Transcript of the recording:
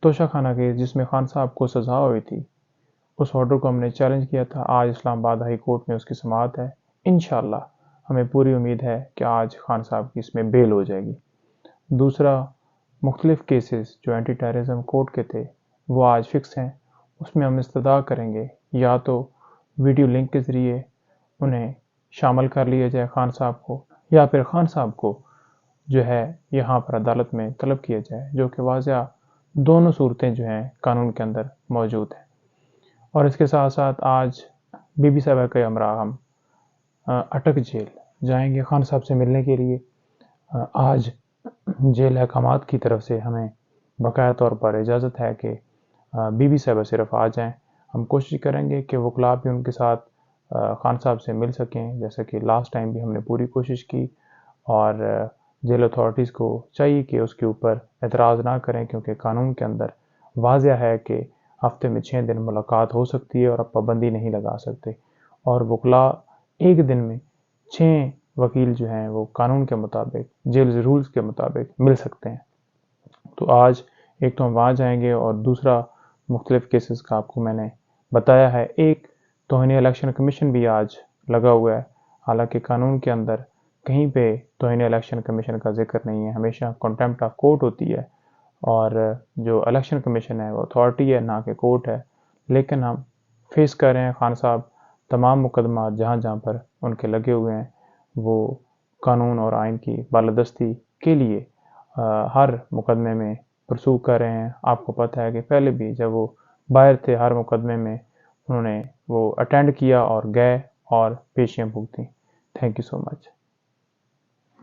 توشہ خانہ کیس جس میں خان صاحب کو سزا ہوئی تھی، اس آرڈر کو ہم نے چیلنج کیا تھا. آج اسلام آباد ہائی کورٹ میں اس کی سماعت ہے. انشاءاللہ ہمیں پوری امید ہے کہ آج خان صاحب کی اس میں بیل ہو جائے گی. دوسرا، مختلف کیسز جو اینٹی ٹیررزم کورٹ کے تھے وہ آج فکس ہیں. اس میں ہم استدعا کریں گے یا تو ویڈیو لنک کے ذریعے انہیں شامل کر لیا جائے خان صاحب کو، یا پھر خان صاحب کو جو ہے یہاں پر عدالت میں طلب کیا جائے، جو کہ واضح دونوں صورتیں جو ہیں قانون کے اندر موجود ہیں. اور اس کے ساتھ ساتھ آج بی بی صاحبہ کے ہمراہ ہم اٹک جیل جائیں گے خان صاحب سے ملنے کے لیے. آج جیل احکامات کی طرف سے ہمیں باقاعدہ طور پر اجازت ہے کہ بی بی صاحبہ صرف آ جائیں. ہم کوشش کریں گے کہ وکلاء بھی ان کے ساتھ خان صاحب سے مل سکیں، جیسا کہ لاسٹ ٹائم بھی ہم نے پوری کوشش کی. اور جیل اتھارٹیز کو چاہیے کہ اس کے اوپر اعتراض نہ کریں، کیونکہ قانون کے اندر واضح ہے کہ ہفتے میں 6 دن ملاقات ہو سکتی ہے اور آپ پابندی نہیں لگا سکتے. اور وکلاء ایک دن میں 6 وکیل جو ہیں وہ قانون کے مطابق جیل رولز کے مطابق مل سکتے ہیں. تو آج ایک تو ہم وہاں جائیں گے، اور دوسرا مختلف کیسز کا آپ کو میں نے بتایا ہے. ایک توہین الیکشن کمیشن بھی آج لگا ہوا ہے، حالانکہ قانون کے اندر کہیں پہ توہین الیکشن کمیشن کا ذکر نہیں ہے. ہمیشہ کنٹیمپٹ آف کورٹ ہوتی ہے، اور جو الیکشن کمیشن ہے وہ اتھارٹی ہے نہ کہ کورٹ ہے. لیکن ہم فیس کر رہے ہیں خان صاحب تمام مقدمات جہاں جہاں پر ان کے لگے ہوئے ہیں، وہ قانون اور آئین کی بالادستی کے لیے ہر مقدمے میں پرسو کر رہے ہیں. آپ کو پتہ ہے کہ پہلے بھی جب وہ باہر تھے ہر مقدمے میں انہوں نے وہ اٹینڈ کیا اور گئے اور پیشیاں بھگتیں. Thank you so much.